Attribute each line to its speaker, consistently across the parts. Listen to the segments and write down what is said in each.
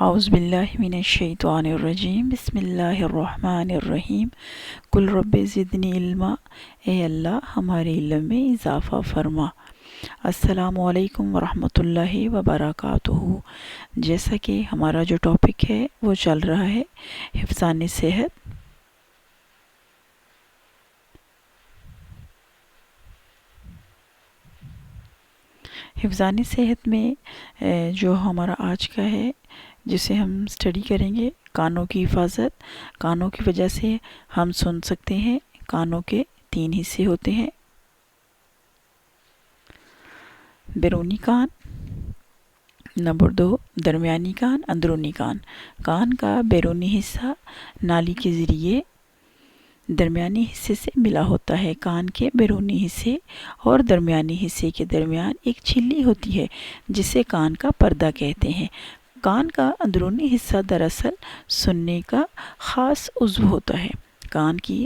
Speaker 1: اعوذ باللہ من الشیطان الرجیم بسم اللہ الرحمن الرحیم قل رب زدنی علما، اے اللہ ہمارے علم میں اضافہ فرما۔ السلام علیکم ورحمۃ اللہ وبرکاتہ۔ جیسا کہ ہمارا جو ٹاپک ہے وہ چل رہا ہے حفظان صحت۔ حفظان صحت میں جو ہمارا آج کا ہے جسے ہم اسٹڈی کریں گے، کانوں کی حفاظت۔ کانوں کی وجہ سے ہم سن سکتے ہیں۔ کانوں کے 3 حصے ہوتے ہیں: بیرونی کان، نمبر 2 درمیانی کان، اندرونی کان۔ کان کا بیرونی حصہ نالی کے ذریعے درمیانی حصے سے ملا ہوتا ہے۔ کان کے بیرونی حصے اور درمیانی حصے کے درمیان ایک جھلی ہوتی ہے جسے کان کا پردہ کہتے ہیں۔ کان کا اندرونی حصہ دراصل سننے کا خاص عضو ہوتا ہے۔ کان کی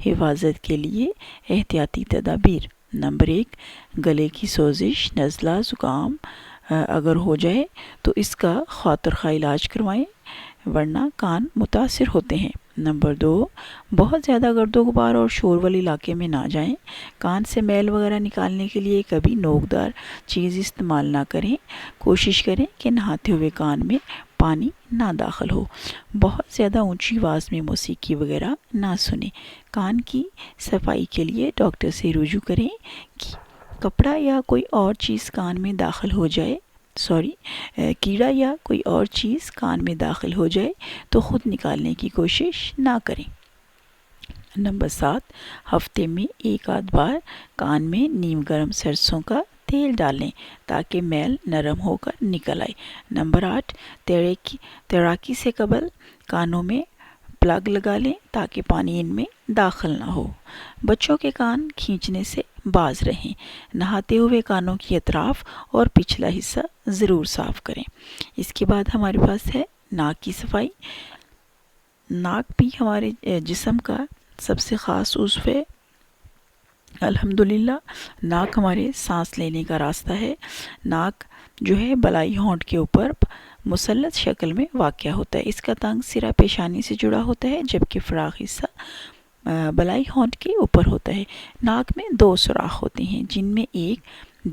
Speaker 1: حفاظت کے لیے احتیاطی تدابیر: نمبر 1 گلے کی سوزش، نزلہ، زکام اگر ہو جائے تو اس کا خاطر خواہ علاج کروائیں، ورنہ کان متاثر ہوتے ہیں۔ نمبر 2 بہت زیادہ گرد و غبار اور شور والے علاقے میں نہ جائیں۔ کان سے میل وغیرہ نکالنے کے لیے کبھی نوکدار چیز استعمال نہ کریں۔ کوشش کریں کہ نہاتے ہوئے کان میں پانی نہ داخل ہو۔ بہت زیادہ اونچی آواز میں موسیقی وغیرہ نہ سنیں۔ کان کی صفائی کے لیے ڈاکٹر سے رجوع کریں۔ کپڑا یا کوئی اور چیز کان میں داخل ہو جائے کیڑا یا کوئی اور چیز کان میں داخل ہو جائے تو خود نکالنے کی کوشش نہ کریں۔ نمبر 7 ہفتے میں 1 آدھ بار کان میں نیم گرم سرسوں کا تیل ڈالیں تاکہ میل نرم ہو کر نکل آئے۔ نمبر 8 تیراکی سے قبل کانوں میں پلگ لگا لیں تاکہ پانی ان میں داخل نہ ہو۔ بچوں کے کان کھینچنے سے باز رہیں۔ نہاتے ہوئے کانوں کی اطراف اور پچھلا حصہ ضرور صاف کریں۔ اس کے بعد ہمارے پاس ہے ناک کی صفائی۔ ناک بھی ہمارے جسم کا سب سے خاص عضو ہے۔ الحمدللہ ناک ہمارے سانس لینے کا راستہ ہے۔ ناک جو ہے بلائی ہونٹ کے اوپر مثلث شکل میں واقع ہوتا ہے۔ اس کا تنگ سرا پیشانی سے جڑا ہوتا ہے جبکہ فراخ حصہ بلائی ہونٹ کے اوپر ہوتا ہے۔ ناک میں 2 سوراخ ہوتے ہیں جن میں ایک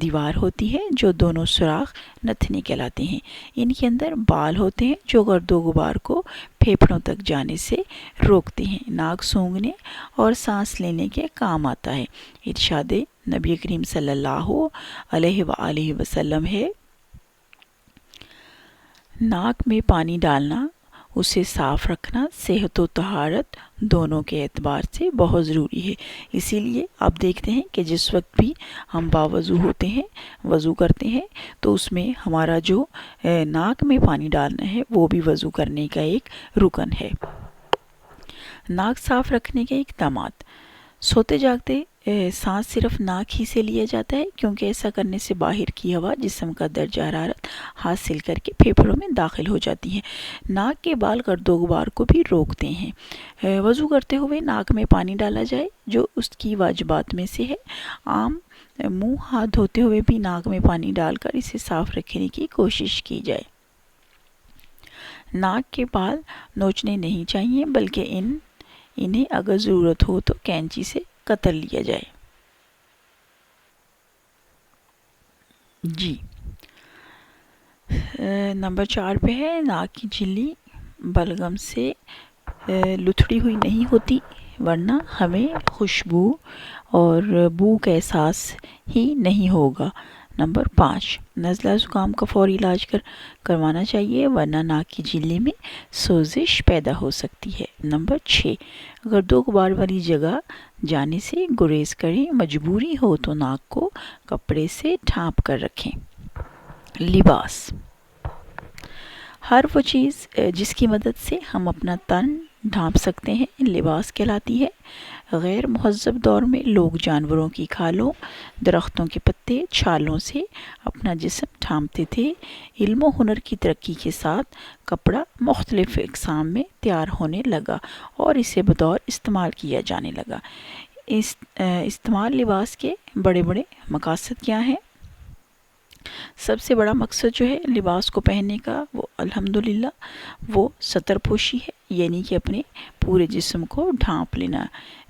Speaker 1: دیوار ہوتی ہے جو دونوں سوراخ نتھنے کہلاتے ہیں۔ ان کے اندر بال ہوتے ہیں جو گرد و غبار کو پھیپھڑوں تک جانے سے روکتے ہیں۔ ناک سونگھنے اور سانس لینے کے کام آتا ہے۔ ارشاد نبی کریم صلی اللہ علیہ وآلہ وسلم ہے: ناک میں پانی ڈالنا، اسے صاف رکھنا صحت و طہارت دونوں کے اعتبار سے بہت ضروری ہے۔ اسی لیے آپ دیکھتے ہیں کہ جس وقت بھی ہم باوضو ہوتے ہیں، وضو کرتے ہیں، تو اس میں ہمارا جو ناک میں پانی ڈالنا ہے وہ بھی وضو کرنے کا ایک رکن ہے۔ ناک صاف رکھنے کے اقدامات: سوتے جاگتے سانس صرف ناک ہی سے لیا جاتا ہے کیونکہ ایسا کرنے سے باہر کی ہوا جسم کا درجہ حرارت حاصل کر کے پھیپھڑوں میں داخل ہو جاتی ہے۔ ناک کے بال گرد و غبار کو بھی روکتے ہیں۔ وضو کرتے ہوئے ناک میں پانی ڈالا جائے جو اس کی واجبات میں سے ہے۔ عام منہ ہاتھ دھوتے ہوئے بھی ناک میں پانی ڈال کر اسے صاف رکھنے کی کوشش کی جائے۔ ناک کے بال نوچنے نہیں چاہیے بلکہ انہیں اگر ضرورت ہو تو کینچی سے کتر لیا جائے۔ جی نمبر 4 پہ ہے ناک کی جھلی بلغم سے لتھڑی ہوئی نہیں ہوتی ورنہ ہمیں خوشبو اور بو کا احساس ہی نہیں ہوگا۔ نمبر 5 نزلہ زکام کا فوری علاج کروانا چاہیے ورنہ ناک کی جھلی میں سوزش پیدا ہو سکتی ہے۔ نمبر 6 گرد و غبار والی جگہ جانے سے گریز کریں، مجبوری ہو تو ناک کو کپڑے سے ڈھانپ کر رکھیں۔ لباس: ہر وہ چیز جس کی مدد سے ہم اپنا تن ڈھانپ سکتے ہیں لباس کہلاتی ہے۔ غیر مہذب دور میں لوگ جانوروں کی کھالوں، درختوں کے پتے، چھالوں سے اپنا جسم ڈھانپتے تھے۔ علم و ہنر کی ترقی کے ساتھ کپڑا مختلف اقسام میں تیار ہونے لگا اور اسے بطور استعمال کیا جانے لگا۔ استعمال لباس کے بڑے بڑے مقاصد کیا ہیں؟ سب سے بڑا مقصد جو ہے لباس کو پہننے کا وہ الحمدللہ وہ ستر پوشی ہے، یعنی کہ اپنے پورے جسم کو ڈھانپ لینا۔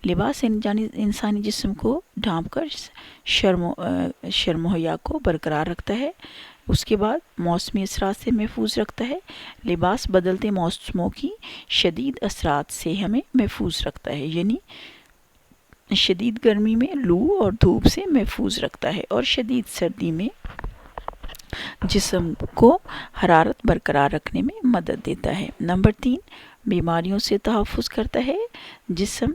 Speaker 1: لباس انسانی جسم کو ڈھانپ کر شرم و حیا کو برقرار رکھتا ہے۔ اس کے بعد موسمی اثرات سے محفوظ رکھتا ہے۔ لباس بدلتے موسموں کی شدید اثرات سے ہمیں محفوظ رکھتا ہے، یعنی شدید گرمی میں لو اور دھوپ سے محفوظ رکھتا ہے، اور شدید سردی میں جسم کو حرارت برقرار رکھنے میں مدد دیتا ہے۔ نمبر 3، بیماریوں سے تحفظ کرتا ہے۔ جسم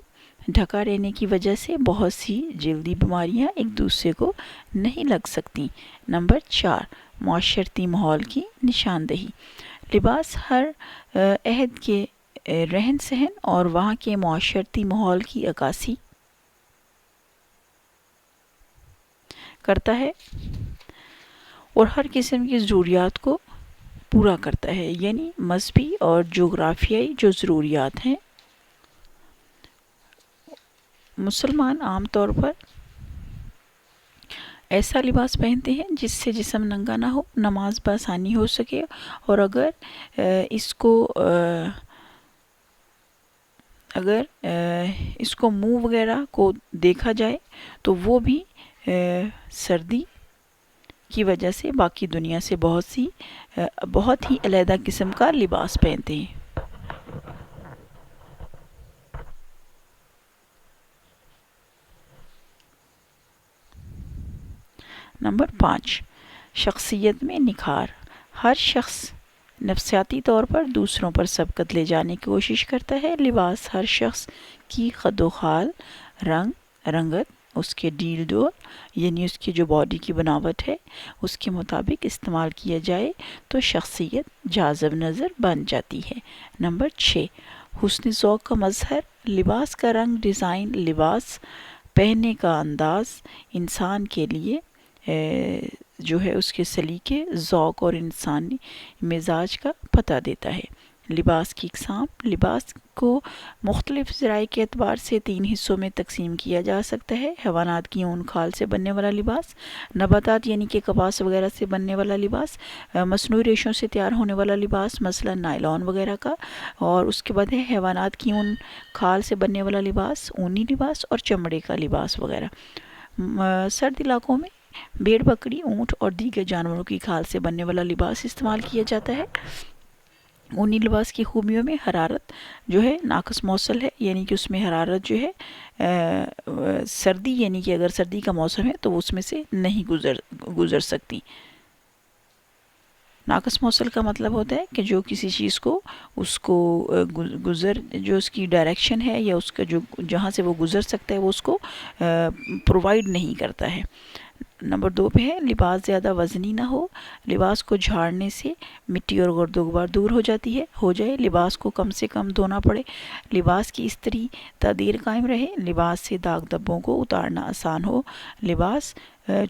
Speaker 1: ڈھکا رہنے کی وجہ سے بہت سی جلدی بیماریاں ایک دوسرے کو نہیں لگ سکتی۔ نمبر 4، معاشرتی ماحول کی نشاندہی۔ لباس ہر عہد کے رہن سہن اور وہاں کے معاشرتی ماحول کی عکاسی کرتا ہے اور ہر قسم کی ضروریات کو پورا کرتا ہے، یعنی مذہبی اور جغرافیائی جو ضروریات ہیں۔ مسلمان عام طور پر ایسا لباس پہنتے ہیں جس سے جسم ننگا نہ ہو، نماز بآسانی ہو سکے، اور اگر اس کو منہ وغیرہ کو دیکھا جائے تو وہ بھی سردی کی وجہ سے باقی دنیا سے بہت ہی علیحدہ قسم کا لباس پہنتے ہیں۔ نمبر 5، شخصیت میں نکھار۔ ہر شخص نفسیاتی طور پر دوسروں پر سبقت لے جانے کی کوشش کرتا ہے۔ لباس ہر شخص کی خد و خال، رنگت، اس کے ڈیل ڈول، یعنی اس کی جو باڈی کی بناوٹ ہے اس کے مطابق استعمال کیا جائے تو شخصیت جاذب نظر بن جاتی ہے۔ نمبر 6، حسن ذوق کا مظہر۔ لباس کا رنگ، ڈیزائن، لباس پہننے کا انداز انسان کے لیے جو ہے اس کے سلیقے، ذوق اور انسانی مزاج کا پتہ دیتا ہے۔ لباس کی اقسام۔ لباس کو مختلف ذرائع کے اعتبار سے 3 حصوں میں تقسیم کیا جا سکتا ہے۔ حیوانات کی اون کھال سے بننے والا لباس، نباتات یعنی کہ کپاس وغیرہ سے بننے والا لباس، مصنوعی ریشوں سے تیار ہونے والا لباس مثلا نائلون وغیرہ کا، اور اس کے بعد ہے حیوانات کی اون کھال سے بننے والا لباس، اونی لباس اور چمڑے کا لباس وغیرہ۔ سرد علاقوں میں بھیڑ، بکری، اونٹ اور دیگر جانوروں کی کھال سے بننے والا لباس استعمال کیا جاتا ہے۔ اونی لباس کی خوبیوں میں حرارت جو ہے ناقص موصل ہے، یعنی کہ اس میں حرارت جو ہے سردی، یعنی کہ اگر سردی کا موسم ہے تو اس میں سے نہیں گزر سکتی۔ ناقص موصل کا مطلب ہوتا ہے کہ جو کسی چیز کو جو اس کی ڈائریکشن ہے یا اس کا جو جہاں سے وہ گزر سکتا ہے وہ اس کو پرووائڈ نہیں کرتا ہے۔ نمبر 2 پہ ہے لباس زیادہ وزنی نہ ہو۔ لباس کو جھاڑنے سے مٹی اور گرد و غبار دور ہو جائے۔ لباس کو کم سے کم دھونا پڑے۔ لباس کی استری تعدیر قائم رہے۔ لباس سے داغ دھبوں کو اتارنا آسان ہو۔ لباس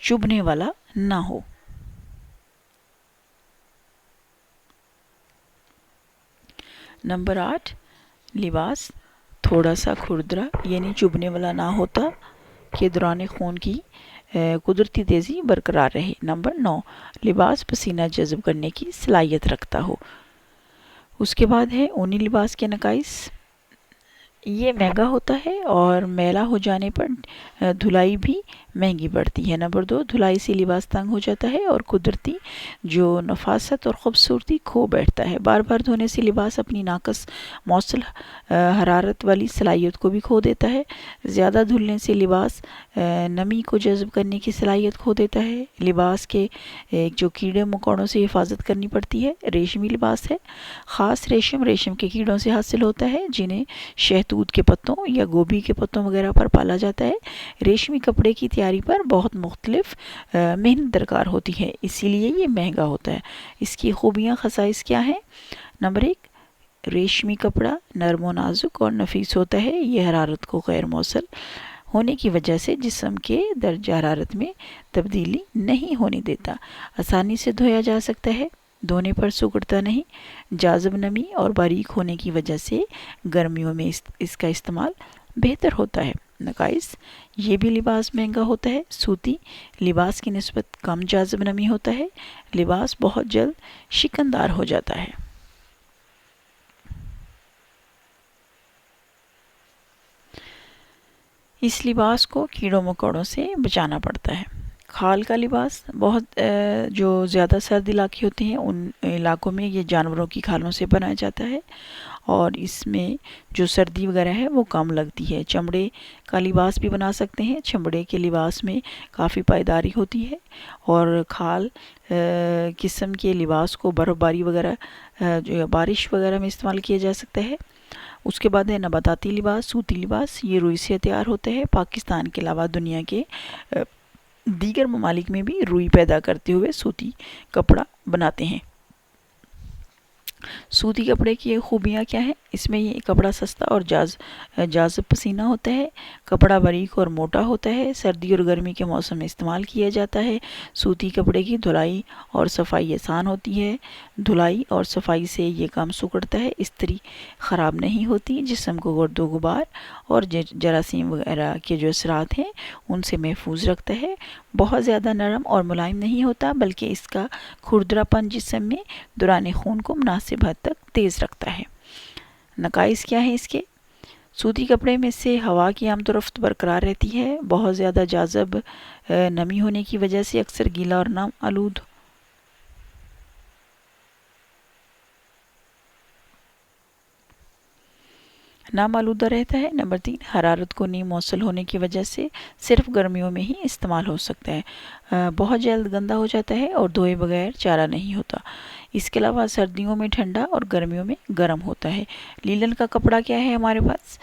Speaker 1: چبھنے والا نہ ہو۔ نمبر 8، لباس تھوڑا سا کھردرا یعنی چبھنے والا نہ ہوتا کہ دوران خون کی قدرتی تیزی برقرار رہے۔ نمبر 9، لباس پسینہ جذب کرنے کی صلاحیت رکھتا ہو۔ اس کے بعد ہے اونی لباس کے نقائص۔ یہ مہنگا ہوتا ہے اور میلا ہو جانے پر دھلائی بھی مہنگی پڑتی ہے۔ نمبر 2، دھلائی سے لباس تنگ ہو جاتا ہے اور قدرتی جو نفاست اور خوبصورتی کھو بیٹھتا ہے۔ بار بار دھونے سے لباس اپنی ناقص موصل حرارت والی صلاحیت کو بھی کھو دیتا ہے۔ زیادہ دھلنے سے لباس نمی کو جذب کرنے کی صلاحیت کھو دیتا ہے۔ لباس کے جو کیڑے مکوڑوں سے حفاظت کرنی پڑتی ہے۔ ریشمی لباس ہے۔ خاص ریشم کے کیڑوں سے حاصل ہوتا ہے جنہیں شہتوت کے پتوں یا گوبھی کے پتوں وغیرہ پر پالا جاتا ہے۔ ریشمی کپڑے کی تیاری پر بہت مختلف محنت درکار ہوتی ہے، اسی لیے یہ مہنگا ہوتا ہے۔ اس کی خوبیاں، خصائص کیا ہیں؟ نمبر 1، ریشمی کپڑا نرم و نازک اور نفیس ہوتا ہے۔ یہ حرارت کو غیر موصل ہونے کی وجہ سے جسم کے درجہ حرارت میں تبدیلی نہیں ہونے دیتا۔ آسانی سے دھویا جا سکتا ہے، دھونے پر سکڑتا نہیں۔ جاذب نمی اور باریک ہونے کی وجہ سے گرمیوں میں اس کا استعمال بہتر ہوتا ہے۔ نقائص، یہ بھی لباس مہنگا ہوتا ہے۔ سوتی لباس کی نسبت کم جاذب نمی ہوتا ہے، لباس بہت جلد شکندار ہو جاتا ہے۔ اس لباس کو کیڑوں مکوڑوں سے بچانا پڑتا ہے۔ کھال کا لباس بہت جو زیادہ سرد علاقے ہوتے ہیں ان علاقوں میں یہ جانوروں کی کھالوں سے بنایا جاتا ہے، اور اس میں جو سردی وغیرہ ہے وہ کم لگتی ہے۔ چمڑے کا لباس بھی بنا سکتے ہیں، چمڑے کے لباس میں کافی پائیداری ہوتی ہے، اور کھال قسم کے لباس کو برف باری وغیرہ جو بارش وغیرہ میں استعمال کیا جا سکتا ہے۔ اس کے بعد ہے نباتاتی لباس، سوتی لباس، یہ روئی سے تیار ہوتا ہے۔ پاکستان کے علاوہ دنیا کے دیگر ممالک میں بھی روئی پیدا کرتے ہوئے سوتی کپڑا بناتے ہیں۔ سوتی کپڑے کی خوبیاں کیا ہیں؟ اس میں یہ کپڑا سستا اور جاذب پسینہ ہوتا ہے، کپڑا باریک اور موٹا ہوتا ہے، سردی اور گرمی کے موسم میں استعمال کیا جاتا ہے۔ سوتی کپڑے کی دھلائی اور صفائی آسان ہوتی ہے، دھلائی اور صفائی سے یہ کم سکڑتا ہے، استری خراب نہیں ہوتی، جسم کو گرد و غبار اور جراثیم وغیرہ کے جو اثرات ہیں ان سے محفوظ رکھتا ہے، بہت زیادہ نرم اور ملائم نہیں ہوتا، بلکہ اس کا کھردرا پن جسم میں دوران خون کو مناسب حد تک تیز رکھتا ہے۔ نقائص کیا ہیں اس کے؟ سوتی کپڑے میں سے ہوا کی آمد و رفت برقرار رہتی ہے، بہت زیادہ جاذب نمی ہونے کی وجہ سے اکثر گیلا اور نام آلودہ رہتا ہے۔ نمبر 3، حرارت کو نہیں موصل ہونے کی وجہ سے صرف گرمیوں میں ہی استعمال ہو سکتا ہے، بہت جلد گندا ہو جاتا ہے اور دھوئے بغیر چارہ نہیں ہوتا۔ اس کے علاوہ سردیوں میں ٹھنڈا اور گرمیوں میں گرم ہوتا ہے۔ لیلن کا کپڑا کیا ہے ہمارے پاس؟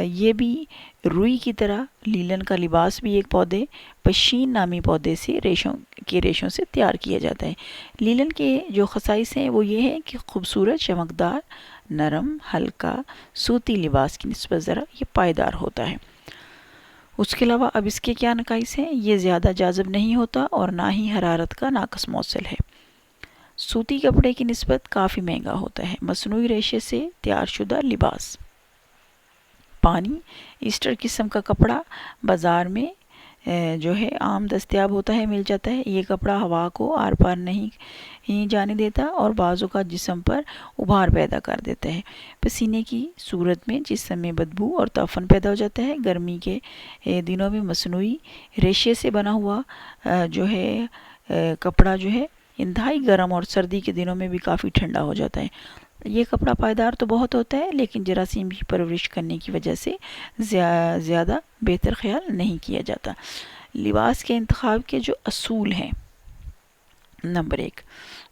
Speaker 1: یہ بھی روئی کی طرح لیلن کا لباس بھی ایک پودے پشین نامی پودے سے ریشوں سے تیار کیا جاتا ہے۔ لیلن کے جو خصائص ہیں وہ یہ ہیں کہ خوبصورت، چمکدار، نرم، ہلکا، سوتی لباس کی نسبت ذرا یہ پائیدار ہوتا ہے۔ اس کے علاوہ اب اس کے کیا نقائص ہیں؟ یہ زیادہ جاذب نہیں ہوتا اور نہ ہی حرارت کا ناقص موصل ہے۔ سوتی کپڑے کی نسبت کافی مہنگا ہوتا ہے۔ مصنوعی ریشے سے تیار شدہ لباس، پانی ایسٹر قسم کا کپڑا بازار میں جو ہے عام دستیاب ہوتا ہے، مل جاتا ہے۔ یہ کپڑا ہوا کو آر پار نہیں جانے دیتا اور بعض اوقات جسم پر ابھار پیدا کر دیتا ہے۔ پسینے کی صورت میں جسم میں بدبو اور تعفن پیدا ہو جاتا ہے۔ گرمی کے دنوں میں مصنوعی ریشے سے بنا ہوا جو ہے کپڑا جو ہے انتہائی گرم اور سردی کے دنوں میں بھی کافی ٹھنڈا ہو جاتا ہے۔ یہ کپڑا پائیدار تو بہت ہوتا ہے لیکن جراثیم کی پرورش کرنے کی وجہ سے زیادہ بہتر خیال نہیں کیا جاتا۔ لباس کے انتخاب کے جو اصول ہیں: نمبر 1،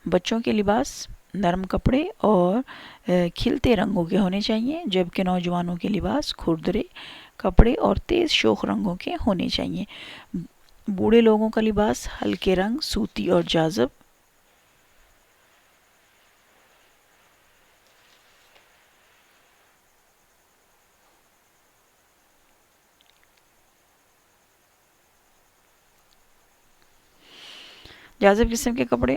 Speaker 1: بچوں کے لباس نرم کپڑے اور کھلتے رنگوں کے ہونے چاہیے، جبکہ نوجوانوں کے لباس کھردرے کپڑے اور تیز شوخ رنگوں کے ہونے چاہیے۔ بوڑھے لوگوں کا لباس ہلکے رنگ، سوتی اور جاذب قسم کے کپڑے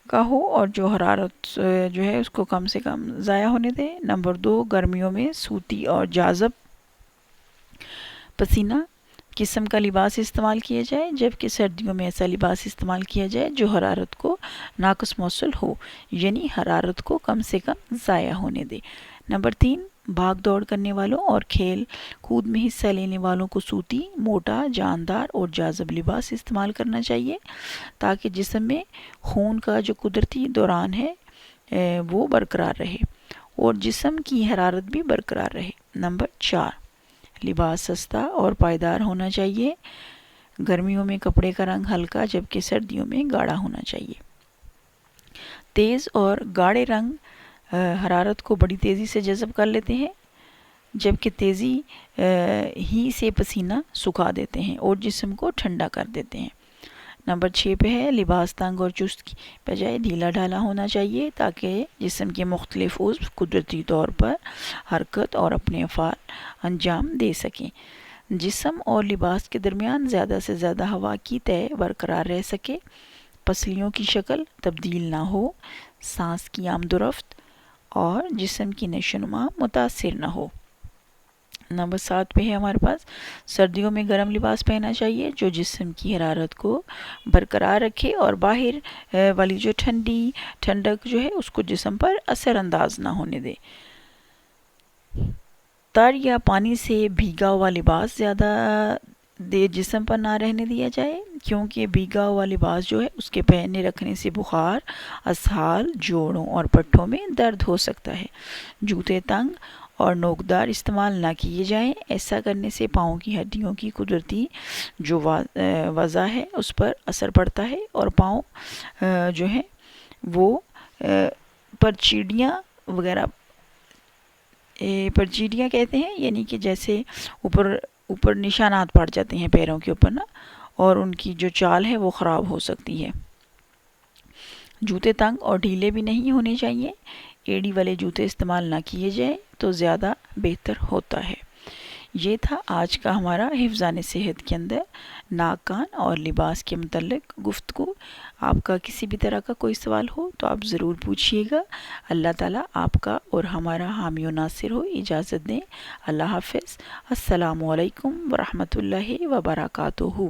Speaker 1: کا ہو اور جو حرارت جو ہے اس کو کم سے کم ضائع ہونے دے۔ نمبر 2، گرمیوں میں سوتی اور جاذب پسینہ قسم کا لباس استعمال کیا جائے، جبکہ سردیوں میں ایسا لباس استعمال کیا جائے جو حرارت کو ناقص موصل ہو، یعنی حرارت کو کم سے کم ضائع ہونے دے۔ نمبر 3، بھاگ دوڑ کرنے والوں اور کھیل کود میں حصہ لینے والوں کو سوتی، موٹا، جاندار اور جاذب لباس استعمال کرنا چاہیے تاکہ جسم میں خون کا جو قدرتی دوران ہے وہ برقرار رہے اور جسم کی حرارت بھی برقرار رہے۔ نمبر 4، لباس سستا اور پائیدار ہونا چاہیے، گرمیوں میں کپڑے کا رنگ ہلکا جبکہ سردیوں میں گاڑھا ہونا چاہیے۔ تیز اور گاڑھے رنگ حرارت کو بڑی تیزی سے جذب کر لیتے ہیں، جبکہ تیزی ہی سے پسینہ سکھا دیتے ہیں اور جسم کو ٹھنڈا کر دیتے ہیں۔ نمبر 6 پہ ہے لباس تنگ اور چست کی بجائے ڈھیلا ڈھالا ہونا چاہیے تاکہ جسم کے مختلف عضو قدرتی طور پر حرکت اور اپنے افعال انجام دے سکیں، جسم اور لباس کے درمیان زیادہ سے زیادہ ہوا کی تہ برقرار رہ سکے، پسلیوں کی شکل تبدیل نہ ہو، سانس کی آمد و رفت اور جسم کی نشو و نما متاثر نہ ہو۔ نمبر 7 پہ ہے ہمارے پاس سردیوں میں گرم لباس پہننا چاہیے جو جسم کی حرارت کو برقرار رکھے اور باہر والی جو ٹھنڈک جو ہے اس کو جسم پر اثر انداز نہ ہونے دے۔ تر یا پانی سے بھیگا ہوا لباس زیادہ دیر جسم پر نہ رہنے دیا جائے، کیونکہ بھیگا ہوا لباس جو ہے اس کے پہننے رکھنے سے بخار، اسہال، جوڑوں اور پٹھوں میں درد ہو سکتا ہے۔ جوتے تنگ اور نوکدار استعمال نہ کیے جائیں، ایسا کرنے سے پاؤں کی ہڈیوں کی قدرتی جو وضع ہے اس پر اثر پڑتا ہے اور پاؤں جو ہیں وہ پرچیڈیاں وغیرہ پرچیڈیاں کہتے ہیں، یعنی کہ جیسے اوپر نشانات پڑ جاتے ہیں پیروں کے اوپر نا، اور ان کی جو چال ہے وہ خراب ہو سکتی ہے۔ جوتے تنگ اور ڈھیلے بھی نہیں ہونے چاہیے، ایڑی والے جوتے استعمال نہ کیے جائیں تو زیادہ بہتر ہوتا ہے۔ یہ تھا آج کا ہمارا حفظان صحت کے اندر ناک کان اور لباس کے متعلق گفتگو۔ آپ کا کسی بھی طرح کا کوئی سوال ہو تو آپ ضرور پوچھیے گا۔ اللہ تعالیٰ آپ کا اور ہمارا حامی و ناصر ہو۔ اجازت دیں، اللہ حافظ، السلام علیکم ورحمۃ اللہ وبرکاتہ۔